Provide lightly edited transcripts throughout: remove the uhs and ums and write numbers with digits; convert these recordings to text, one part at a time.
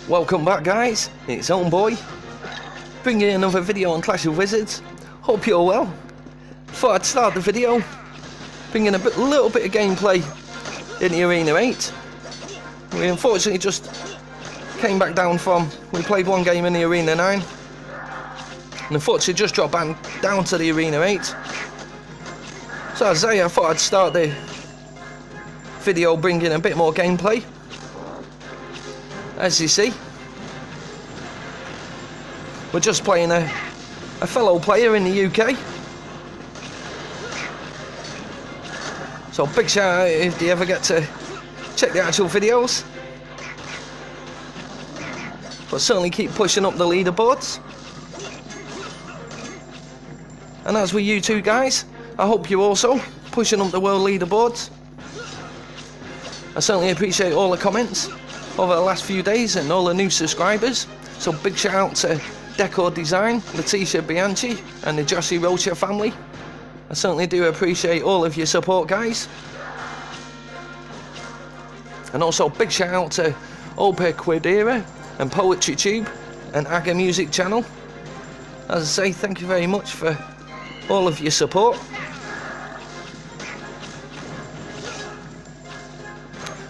Welcome back, guys, it's Homeboy, bringing you another video on Clash of Wizards. Hope you're well. Thought I'd start the video bringing a little bit of gameplay in the Arena 8. We unfortunately just came back down from, we played one game in the Arena 9, and unfortunately just dropped down to the Arena 8. So as I say, I thought I'd start the video bringing a bit more gameplay. As you see, we're just playing a fellow player in the UK. So big shout out if you ever get to check the actual videos. But certainly keep pushing up the leaderboards. And as with you two guys, I hope you're also pushing up the world leaderboards. I certainly appreciate all the comments over the last few days and all the new subscribers. So big shout out to Decor Design, Letitia Bianchi and the Jossie Rocha family. I certainly do appreciate all of your support, guys. And also big shout out to Ope Quidera and Poetry Tube and Aga Music Channel. As I say, thank you very much for all of your support.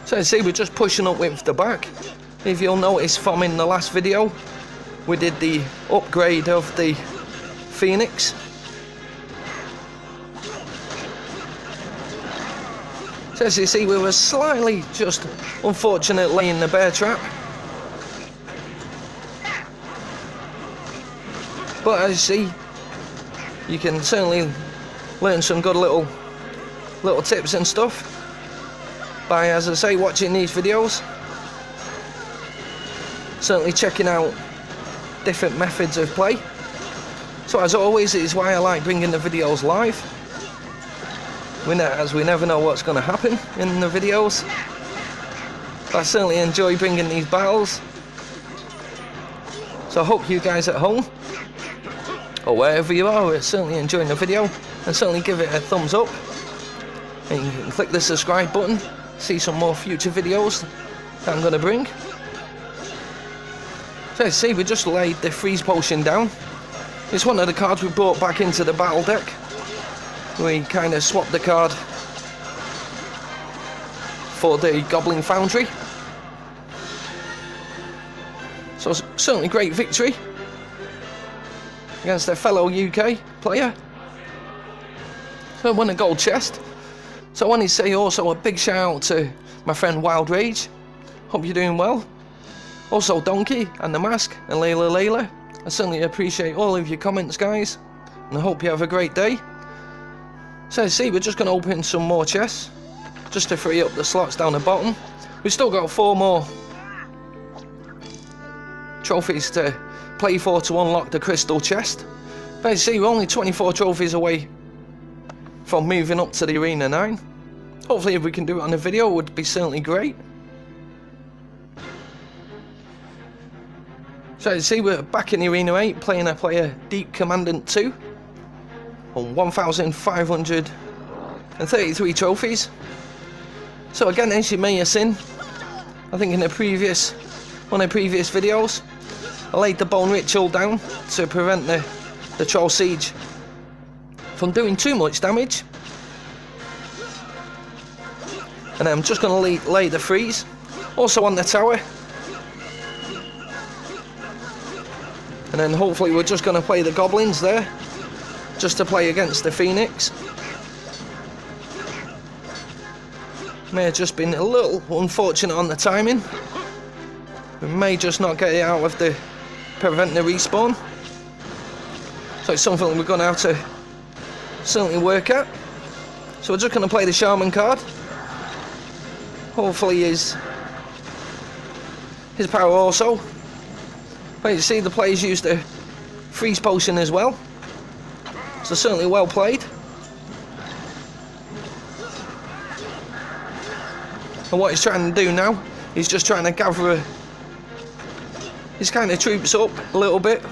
So as I say, we're just pushing up with the back. If you'll notice from in the last video, we did the upgrade of the Phoenix. So as you see, we were slightly just unfortunately in the bear trap. But as you see, you can certainly learn some good little tips and stuff by, as I say, watching these videos. Certainly checking out different methods of play. So as always, it is why I like bringing the videos live, as we never know what's going to happen in the videos. But I certainly enjoy bringing these battles. So I hope you guys at home, or wherever you are certainly enjoying the video, and certainly give it a thumbs up. And you can click the subscribe button, see some more future videos that I'm going to bring. So as you see, we just laid the freeze potion down. It's one of the cards we brought back into the battle deck. We kind of swapped the card for the Goblin Foundry. So it's certainly great victory against a fellow UK player. So I won a gold chest. So I want to say also a big shout out to my friend Wild Rage. Hope you're doing well. Also Donkey and the Mask and Layla. I certainly appreciate all of your comments, guys, and I hope you have a great day. So see, we're just going to open some more chests just to free up the slots down the bottom. We've still got 4 more trophies to play for to unlock the crystal chest. But you see, we're only 24 trophies away from moving up to the Arena 9. Hopefully if we can do it on a video, it would be certainly great. So you see, we're back in the Arena 8 playing a player Deep Commandant 2 on 1,533 trophies. So again, as you may have seen, I think in one of the previous videos, I laid the Bone Ritual down to prevent the Troll Siege from doing too much damage. And I'm just going to lay the freeze also on the tower. And then hopefully we're just going to play the Goblins there, just to play against the Phoenix. May have just been a little unfortunate on the timing. We may just not get it out of prevent the respawn. So it's something we're going to have to certainly work at. So we're just going to play the Shaman card. Hopefully his power also. But you see, the players used a freeze potion as well. So certainly well played. And what he's trying to do now, he's just trying to gather his kind of troops up a little bit.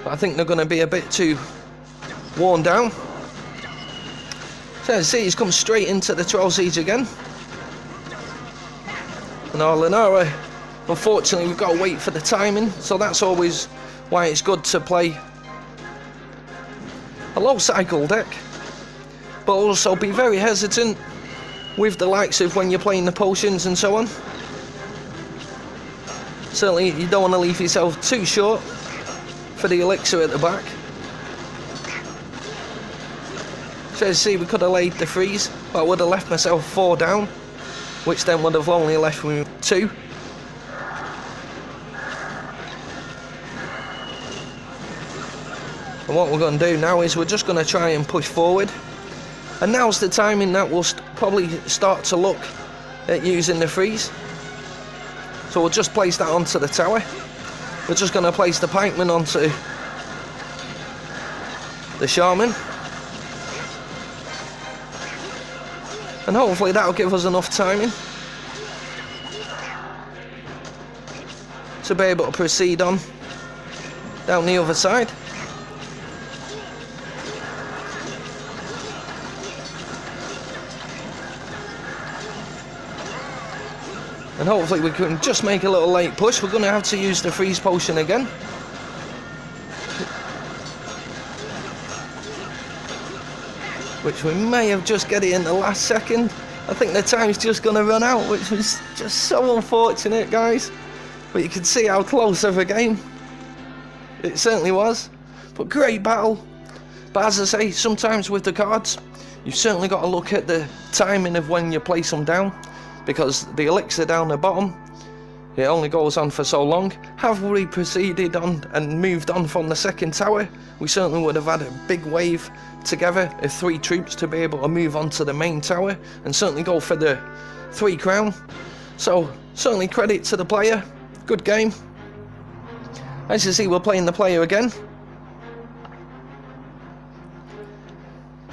But I think they're going to be a bit too worn down. So as you see, he's come straight into the Troll Siege again. And our linara Unfortunately, we've got to wait for the timing, so that's always why it's good to play a low cycle deck, but also be very hesitant with the likes of when you're playing the potions and so on. Certainly you don't want to leave yourself too short for the elixir at the back. So as you see, we could have laid the freeze, but I would have left myself 4 down, which then would have only left me 2. And what we're going to do now is we're just going to try and push forward. And now's the timing that we'll probably start to look at using the freeze. So we'll just place that onto the tower. We're just going to place the pikeman onto the shaman. And hopefully that'll give us enough timing to be able to proceed on down the other side. And hopefully we can just make a little late push. We're going to have to use the freeze potion again. Which we may have just get it in the last second. I think the time's just going to run out, which was just so unfortunate, guys. But you can see how close of a game it certainly was. But great battle. But as I say, sometimes with the cards, you've certainly got to look at the timing of when you place them down, because the elixir down the bottom, it only goes on for so long. Have we proceeded on and moved on from the second tower, we certainly would have had a big wave together of 3 troops to be able to move on to the main tower and certainly go for the 3 crown. So certainly credit to the player, good game. As you see, we're playing the player again.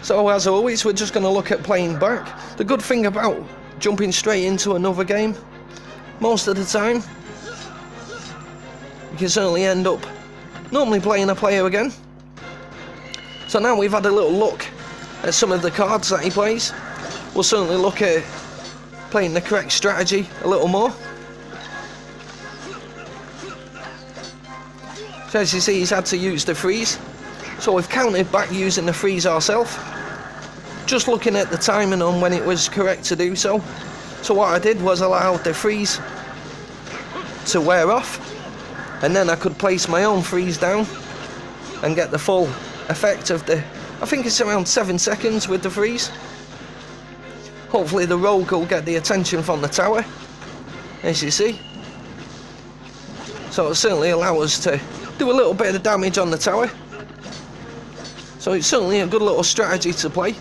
So as always, we're just going to look at playing back. The good thing about jumping straight into another game, most of the time you can certainly end up normally playing a player again. So now we've had a little look at some of the cards that he plays, we'll certainly look at playing the correct strategy a little more. So as you see, he's had to use the freeze, so we've countered back using the freeze ourselves, just looking at the timing on when it was correct to do so. So what I did was allow the freeze to wear off, and then I could place my own freeze down and get the full effect of the, I think it's around 7 seconds with the freeze. Hopefully the rogue will get the attention from the tower, as you see. So it'll certainly allow us to do a little bit of damage on the tower. So it's certainly a good little strategy to play.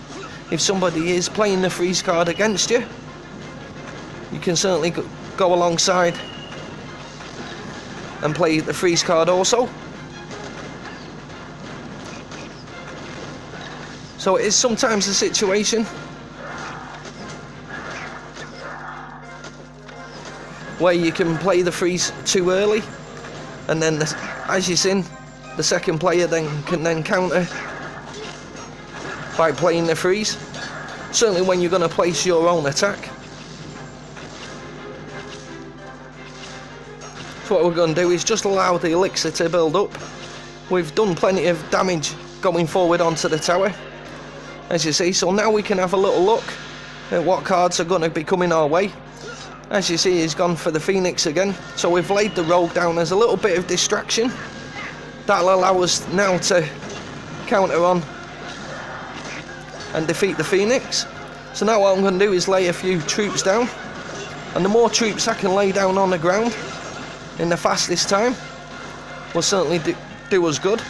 If somebody is playing the freeze card against you, you can certainly go alongside and play the freeze card also. So it is sometimes a situation where you can play the freeze too early, and then as you've seen, the second player can then counter by playing the freeze. Certainly when you're going to place your own attack. So what we're going to do is just allow the elixir to build up. We've done plenty of damage going forward onto the tower, as you see. So now we can have a little look at what cards are going to be coming our way. As you see, he's gone for the Phoenix again. So we've laid the rogue down as a little bit of distraction. That'll allow us now to counter on and defeat the Phoenix. So now what I'm going to do is lay a few troops down, and the more troops I can lay down on the ground in the fastest time will certainly do us good,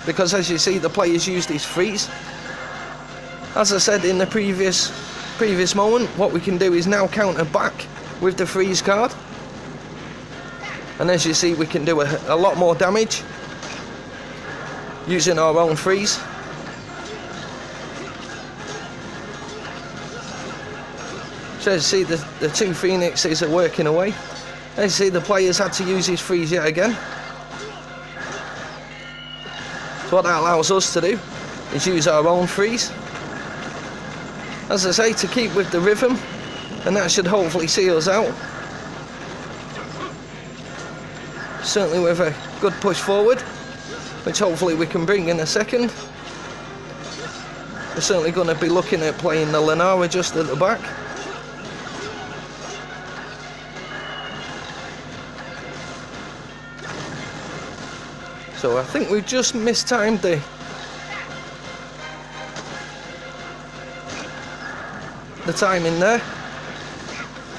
because as you see, the players used his freeze. As I said in the previous moment, what we can do is now counter back with the freeze card, and as you see, we can do a lot more damage using our own freeze. So as you see, the 2 Phoenixes are working away. As you see, the players had to use his freeze yet again. So what that allows us to do is use our own freeze, as I say, to keep with the rhythm, and that should hopefully see us out. certainly with a good push forward, which hopefully we can bring in a second. We're certainly going to be looking at playing the linara just at the back. So I think we've just mistimed the timing there.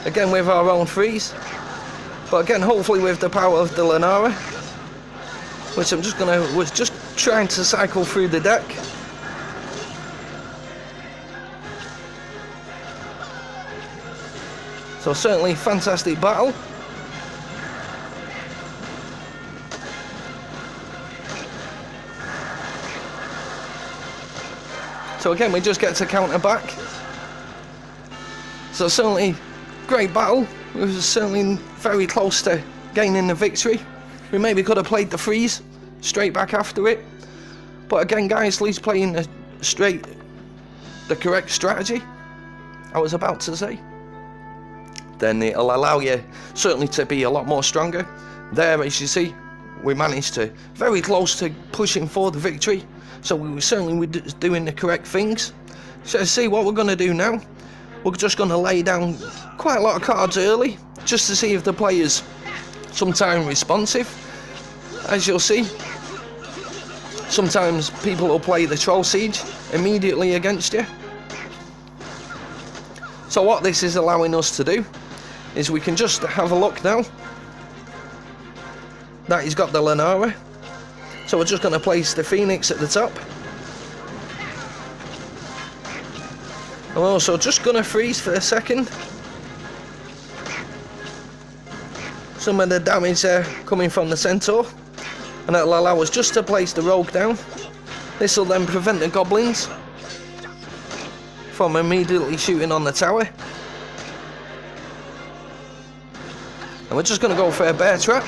Again with our own freeze. But again, hopefully with the power of the linara, which was just trying to cycle through the deck. So certainly fantastic battle. So again, we just get to counter back. So certainly great battle. We were certainly very close to gaining the victory. We maybe could have played the freeze straight back after it. But again, guys, at least playing the correct strategy, I was about to say. Then it'll allow you certainly to be a lot more stronger. There, as you see, we managed to very close to pushing for the victory. So we certainly were doing the correct things. So see what we're going to do now. We're just going to lay down quite a lot of cards early, just to see if the player's sometimes responsive. As you'll see, sometimes people will play the Troll Siege immediately against you. So what this is allowing us to do is we can just have a look now that he's got the linara. So we're just going to place the Phoenix at the top. I'm also just going to freeze for a second. Some of the damage there coming from the Centaur, and that'll allow us just to place the Rogue down. This will then prevent the Goblins from immediately shooting on the tower. And we're just going to go for a bear trap.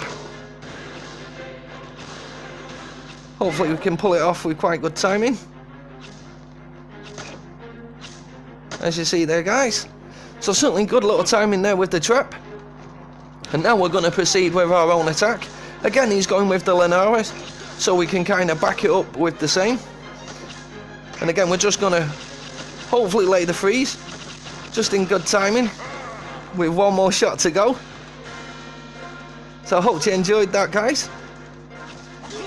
Hopefully we can pull it off with quite good timing. As you see there, guys. So certainly good little timing there with the trap. And now we're going to proceed with our own attack. Again, he's going with the linara, so we can kind of back it up with the same. And again, we're just going to hopefully lay the freeze, just in good timing, with one more shot to go. So I hope you enjoyed that, guys.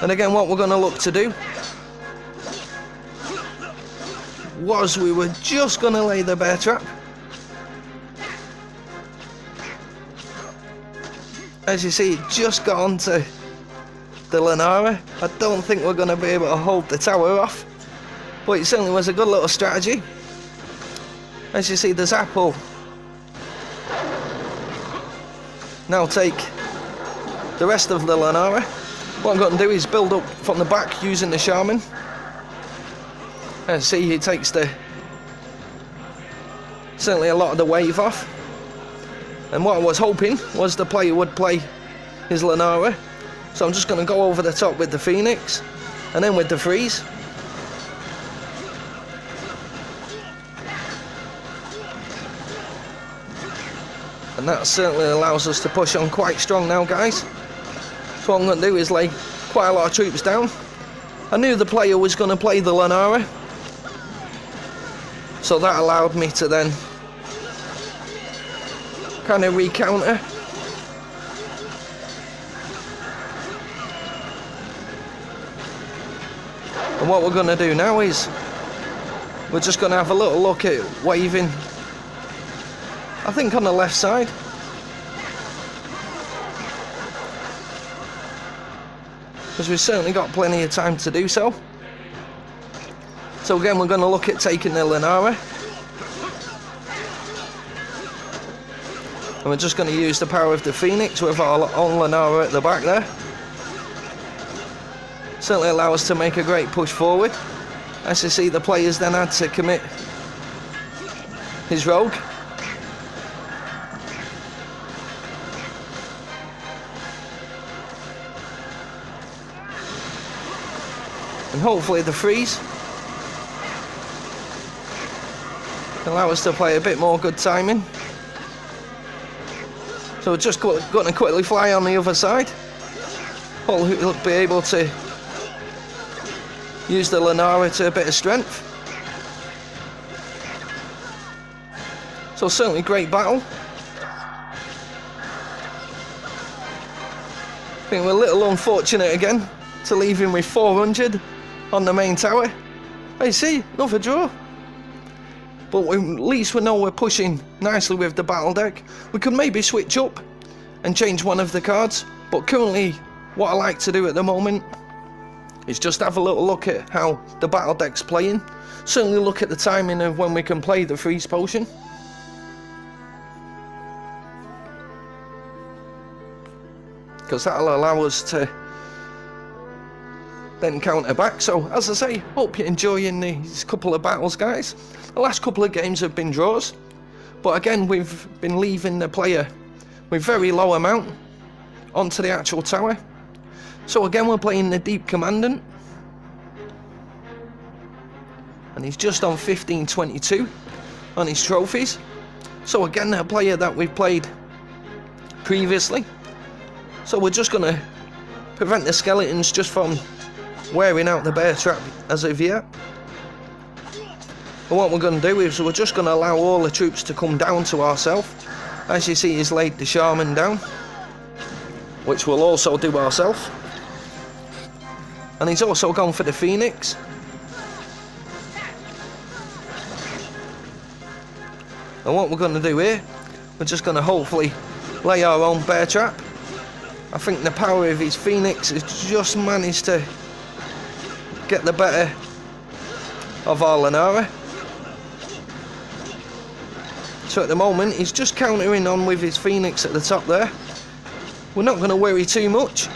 And again, what we're going to look to do was we were just going to lay the bear trap. As you see, it just got onto the linara. I don't think we're going to be able to hold the tower off, but it certainly was a good little strategy. As you see, the Zap will now take the rest of the linara. What I'm going to do is build up from the back using the Shaman. See, he takes certainly a lot of the wave off. And what I was hoping was the player would play his linara. So I'm just going to go over the top with the Phoenix, and then with the freeze. And that certainly allows us to push on quite strong now, guys. So what I'm going to do is lay quite a lot of troops down. I knew the player was going to play the linara, so that allowed me to then kind of recounter. And what we're going to do now is we're just going to have a little look at waving, I think on the left side. Because we've certainly got plenty of time to do so. So again, we're going to look at taking the linara. And we're just going to use the power of the Phoenix with our own linara at the back there. Certainly allow us to make a great push forward. As you see, the players then had to commit his Rogue. And hopefully the freeze allow us to play a bit more good timing. So we're just going to quickly fly on the other side. He'll be able to use the linara to a bit of strength. So certainly great battle. I think we're a little unfortunate again to leave him with 400 on the main tower. I see, another draw. But at least we know we're pushing nicely with the battle deck. We could maybe switch up and change one of the cards, but currently what I like to do at the moment is just have a little look at how the battle deck's playing. Certainly look at the timing of when we can play the freeze potion. Because that'll allow us to then counter back. So as I say, hope you're enjoying these couple of battles, guys. The last couple of games have been draws, but again we've been leaving the player with very low amount onto the actual tower. So again we're playing the Deep Commandant, and he's just on 1522 on his trophies. So again a player that we've played previously. So we're just going to prevent the skeletons just from wearing out the bear trap as of yet. And what we're going to do is we're just going to allow all the troops to come down to ourselves. As you see, he's laid the shaman down, which we'll also do ourselves. And he's also gone for the phoenix. And what we're going to do here, we're just going to hopefully lay our own bear trap. I think the power of his phoenix has just managed to get the better of our linara. So at the moment he's just countering on with his phoenix at the top there. We're not going to worry too much,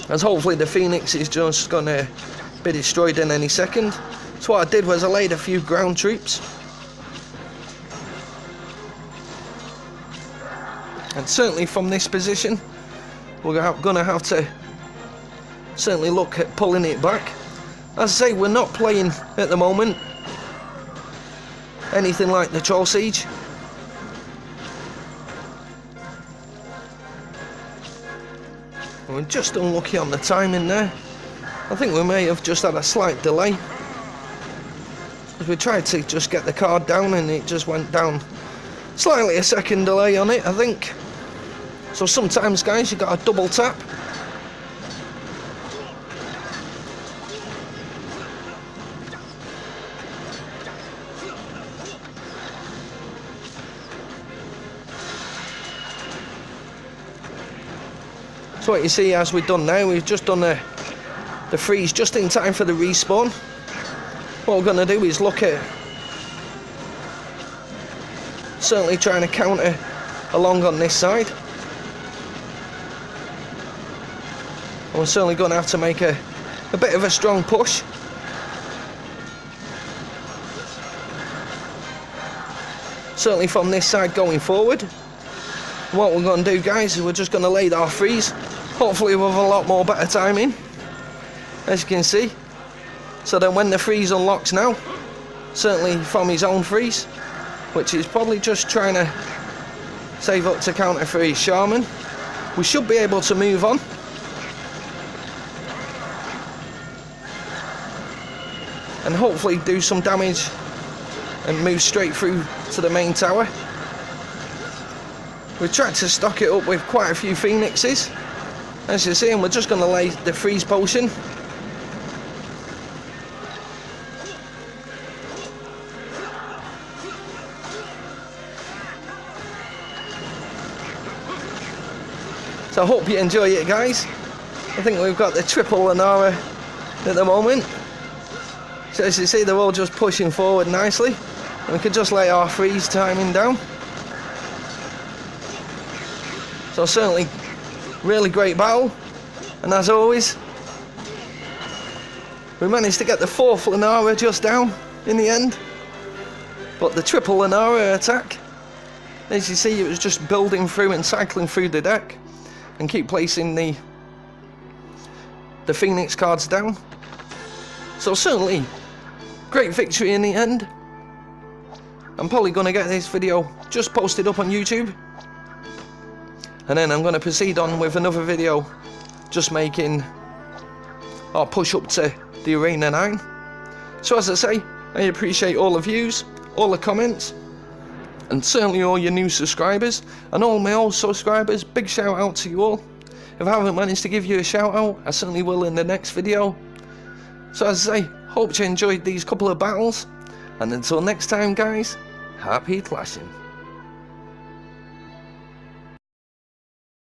as hopefully the phoenix is just going to be destroyed in any second. So what I did was I laid a few ground troops. And certainly from this position we're going to have to certainly look at pulling it back. As I say, we're not playing at the moment anything like the Troll Siege. We're just unlucky on the timing there. I think we may have just had a slight delay, as we tried to just get the card down and it just went down. Slightly a second delay on it, I think. So sometimes, guys, you've got to double tap. So what you see as we've done now, we've just done the freeze just in time for the respawn. What we're going to do is look at certainly trying to counter along on this side. We're certainly going to have to make a bit of a strong push. Certainly from this side going forward. What we're going to do, guys, is we're just going to lay our freeze, hopefully with a lot more better timing, as you can see. So then when the freeze unlocks now, certainly from his own freeze, which is probably just trying to save up to counter for his shaman, we should be able to move on. And hopefully do some damage and move straight through to the main tower. We've tried to stock it up with quite a few phoenixes, as you see, and we're just going to lay the freeze potion. So I hope you enjoy it, guys. I think we've got the triple linara at the moment. So as you see, they're all just pushing forward nicely. And we can just lay our freeze timing down. So certainly, really great battle. And as always, we managed to get the fourth linara just down in the end. But the triple linara attack, as you see, it was just building through and cycling through the deck. And keep placing the Phoenix cards down. So certainly, great victory in the end. I'm probably going to get this video just posted up on YouTube, and then I'm going to proceed on with another video just making our push up to the Arena 9. So as I say, I appreciate all the views, all the comments, and certainly all your new subscribers, and all my old subscribers. Big shout out to you all. If I haven't managed to give you a shout out, I certainly will in the next video. So as I say, hope you enjoyed these couple of battles, and until next time guys, happy clashing.